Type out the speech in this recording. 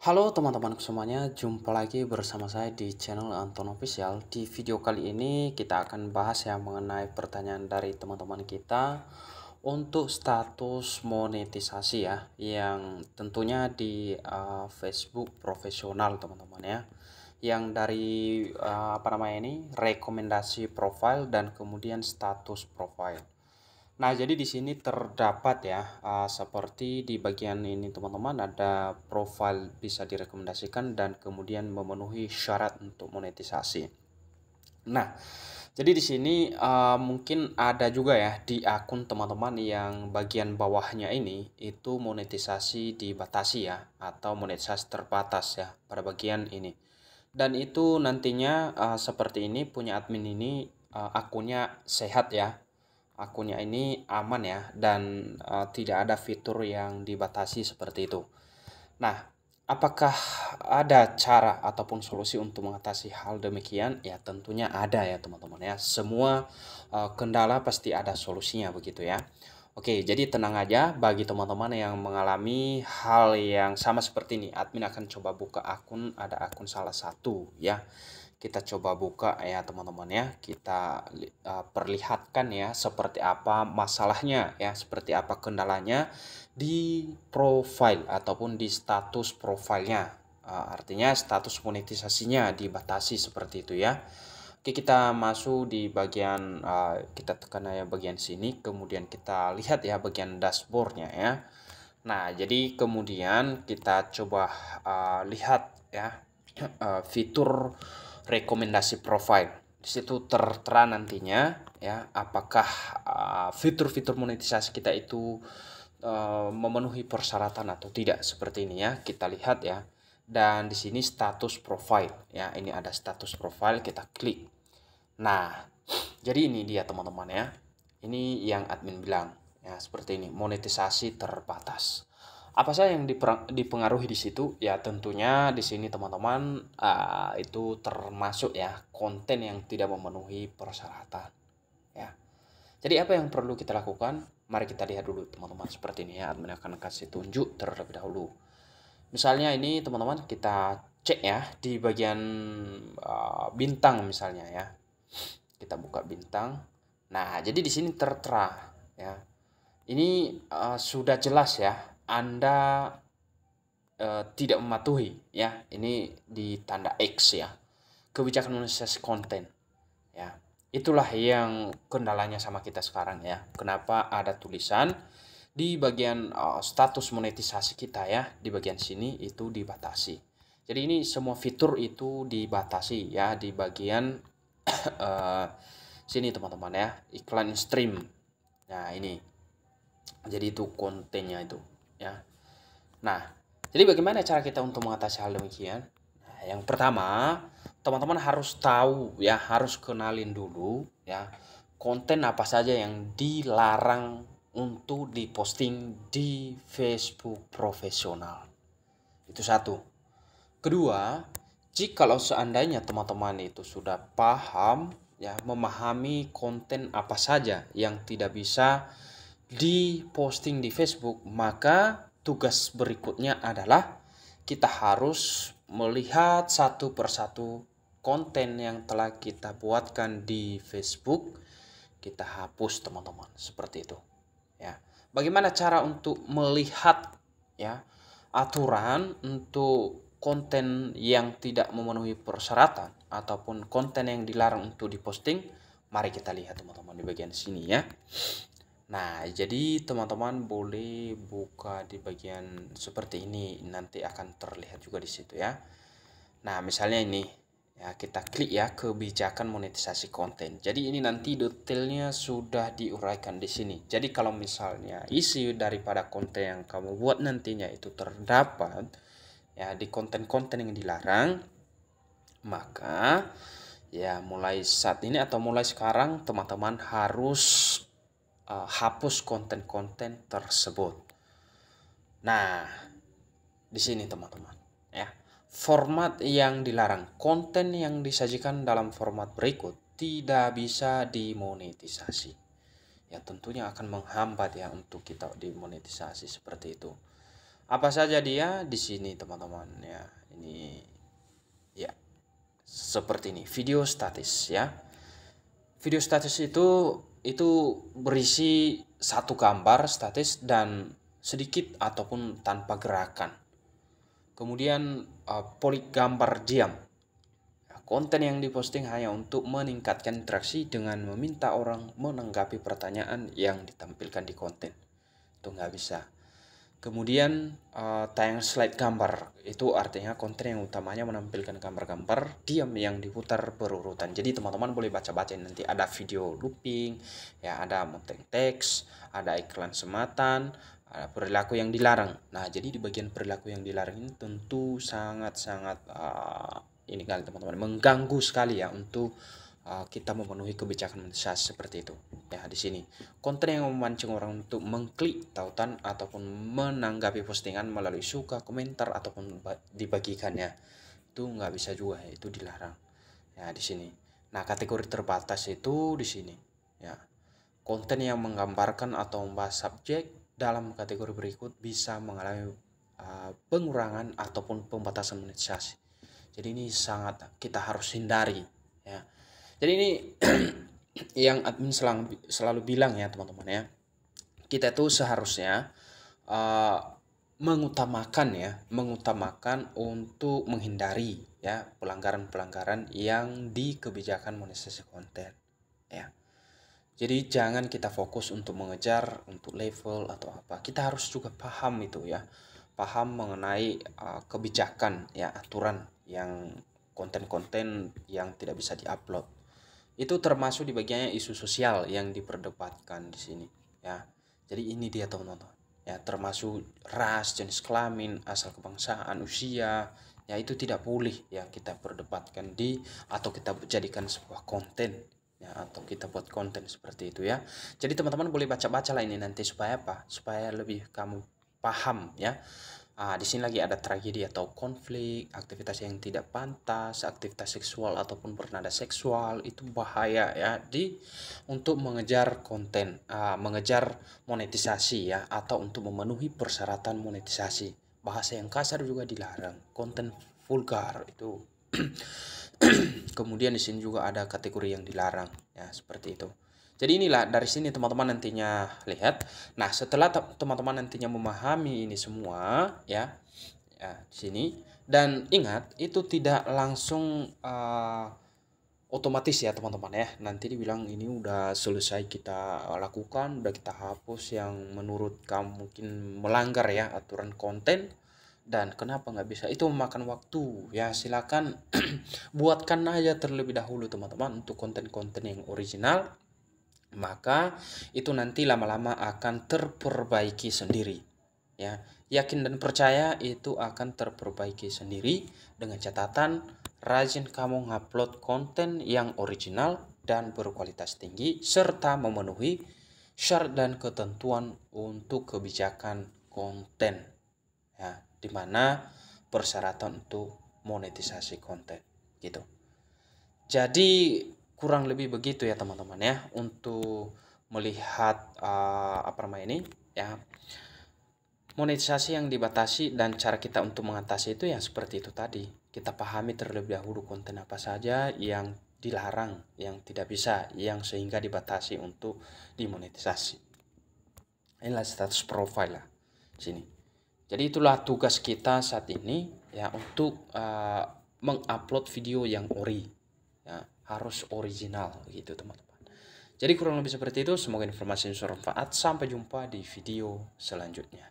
Halo teman-teman semuanya, jumpa lagi bersama saya di channel Anton Official. Di video kali ini kita akan bahas ya mengenai pertanyaan dari teman-teman kita untuk status monetisasi ya, yang tentunya di Facebook profesional teman-teman ya. Yang dari apa namanya ini, rekomendasi profile dan kemudian status profile. Nah, jadi di sini terdapat ya, seperti di bagian ini teman-teman ada profil bisa direkomendasikan dan kemudian memenuhi syarat untuk monetisasi. Nah, jadi di sini mungkin ada juga ya di akun teman-teman yang bagian bawahnya ini itu monetisasi dibatasi ya atau monetisasi terbatas ya pada bagian ini. Dan itu nantinya seperti ini punya admin ini akunnya sehat ya, akunnya ini aman ya, dan tidak ada fitur yang dibatasi seperti itu. Nah, apakah ada cara ataupun solusi untuk mengatasi hal demikian? Ya, tentunya ada ya teman-teman ya. Semua kendala pasti ada solusinya begitu ya. Oke, jadi tenang aja bagi teman-teman yang mengalami hal yang sama seperti ini. Admin akan coba buka akun, ada akun salah satu ya. Kita coba buka ya teman-teman ya. Kita perlihatkan ya seperti apa masalahnya ya, seperti apa kendalanya di profile ataupun di status profilnya. Artinya status monetisasinya dibatasi seperti itu ya. Oke, kita masuk di bagian kita tekan ya bagian sini, kemudian kita lihat ya bagian dashboardnya ya. Nah, jadi kemudian kita coba lihat ya fitur rekomendasi profile. Di situ tertera nantinya ya apakah fitur-fitur monetisasi kita itu memenuhi persyaratan atau tidak seperti ini ya. Kita lihat ya. Dan di sini status profile ya. Ini ada status profile, kita klik. Nah, jadi ini dia teman-teman ya. Ini yang admin bilang ya seperti ini, monetisasi terbatas. Apa saja yang dipengaruhi di situ? Ya tentunya di sini teman-teman itu termasuk ya konten yang tidak memenuhi persyaratan ya. Jadi apa yang perlu kita lakukan? Mari kita lihat dulu teman-teman seperti ini ya. Admin akan kasih tunjuk terlebih dahulu. Misalnya ini teman-teman kita cek ya di bagian bintang misalnya ya. Kita buka bintang. Nah, jadi di sini tertera ya. Ini sudah jelas ya, Anda tidak mematuhi ya. Ini di tanda X ya. Kebijakan monetisasi konten ya. Itulah yang kendalanya sama kita sekarang ya. Kenapa ada tulisan di bagian status monetisasi kita ya, di bagian sini itu dibatasi. Jadi ini semua fitur itu dibatasi ya di bagian sini teman-teman ya, iklan stream. Nah, ini. Jadi itu kontennya itu ya. Nah, jadi bagaimana cara kita untuk mengatasi hal demikian? Nah, yang pertama, teman-teman harus tahu ya, harus kenalin dulu ya konten apa saja yang dilarang untuk diposting di Facebook profesional. Itu satu. Kedua, jikalau seandainya teman-teman itu sudah paham ya, memahami konten apa saja yang tidak bisa diposting di Facebook, maka tugas berikutnya adalah kita harus melihat satu persatu konten yang telah kita buatkan di Facebook, kita hapus teman-teman, seperti itu ya. Bagaimana cara untuk melihat ya aturan untuk konten yang tidak memenuhi persyaratan ataupun konten yang dilarang untuk diposting? Mari kita lihat teman-teman di bagian sini ya. Nah, jadi teman-teman boleh buka di bagian seperti ini, nanti akan terlihat juga di situ ya. Nah, misalnya ini ya, kita klik ya kebijakan monetisasi konten. Jadi ini nanti detailnya sudah diuraikan di sini. Jadi kalau misalnya isi daripada konten yang kamu buat nantinya itu terdapat ya di konten-konten yang dilarang, maka ya mulai saat ini atau mulai sekarang teman-teman harus hapus konten-konten tersebut. Nah, di sini teman-teman ya. Format yang dilarang, konten yang disajikan dalam format berikut tidak bisa dimonetisasi. Ya tentunya akan menghambat ya untuk kita dimonetisasi seperti itu. Apa saja dia di sini teman-teman ya. Ini ya seperti ini, video statis ya. Video statis itu berisi satu gambar statis dan sedikit ataupun tanpa gerakan. Kemudian gambar diam. Konten yang diposting hanya untuk meningkatkan interaksi dengan meminta orang menanggapi pertanyaan yang ditampilkan di konten. Itu nggak bisa. Kemudian tayang slide gambar, itu artinya konten yang utamanya menampilkan gambar-gambar diam yang diputar berurutan. Jadi teman-teman boleh baca-baca, nanti ada video looping, ya ada monteng teks, ada iklan sematan, ada perilaku yang dilarang. Nah, jadi di bagian perilaku yang dilarang ini tentu sangat-sangat ini kali teman-teman, mengganggu sekali ya untuk kita memenuhi kebijakan monetisasi seperti itu. Ya, di sini konten yang memancing orang untuk mengklik tautan ataupun menanggapi postingan melalui suka, komentar ataupun dibagikannya, itu nggak bisa juga ya, itu dilarang. Ya, di sini. Nah, kategori terbatas itu di sini. Ya, konten yang menggambarkan atau membahas subjek dalam kategori berikut bisa mengalami pengurangan ataupun pembatasan monetisasi. Jadi ini sangat kita harus hindari ya. Jadi ini yang admin selalu bilang ya teman-teman ya. Kita tuh seharusnya mengutamakan untuk menghindari ya pelanggaran-pelanggaran yang di kebijakan monetisasi konten ya. Jadi jangan kita fokus untuk mengejar untuk level atau apa. Kita harus juga paham itu ya. Paham mengenai kebijakan ya, aturan yang konten-konten yang tidak bisa diupload. Itu termasuk di bagiannya isu sosial yang diperdebatkan di sini ya. Jadi ini dia teman-teman. Ya, termasuk ras, jenis kelamin, asal kebangsaan, usia, ya itu tidak boleh ya kita perdebatkan atau kita jadikan sebuah konten ya, atau kita buat konten seperti itu ya. Jadi teman-teman boleh baca-baca lah ini nanti supaya apa? Supaya lebih kamu paham ya. Di sini lagi ada tragedi atau konflik, aktivitas yang tidak pantas, aktivitas seksual ataupun bernada seksual, itu bahaya ya untuk mengejar konten, mengejar monetisasi ya, atau untuk memenuhi persyaratan monetisasi. Bahasa yang kasar juga dilarang, konten vulgar itu. Kemudian di sini juga ada kategori yang dilarang ya, seperti itu. Jadi inilah dari sini teman-teman nantinya lihat. Nah, setelah teman-teman nantinya memahami ini semua ya, di sini, dan ingat itu tidak langsung otomatis ya teman-teman ya. Nanti dibilang ini udah selesai kita lakukan, udah kita hapus yang menurut kamu mungkin melanggar ya aturan konten. Dan kenapa nggak bisa? Itu memakan waktu ya. Silakan buatkan aja terlebih dahulu teman-teman untuk konten-konten yang original, maka itu nanti lama-lama akan terperbaiki sendiri ya. Yakin dan percaya itu akan terperbaiki sendiri dengan catatan rajin kamu ngupload konten yang original dan berkualitas tinggi serta memenuhi syarat dan ketentuan untuk kebijakan konten ya, dimana persyaratan untuk monetisasi konten gitu. Jadi kurang lebih begitu ya teman-teman ya untuk melihat ini ya, monetisasi yang dibatasi dan cara kita untuk mengatasi itu ya seperti itu tadi. Kita pahami terlebih dahulu konten apa saja yang dilarang, yang tidak bisa, yang sehingga dibatasi untuk dimonetisasi. Inilah status profile lah sini. Jadi itulah tugas kita saat ini ya, untuk mengupload video yang ori ya, harus original gitu teman-teman. Jadi kurang lebih seperti itu. Semoga informasi ini bermanfaat. Sampai jumpa di video selanjutnya.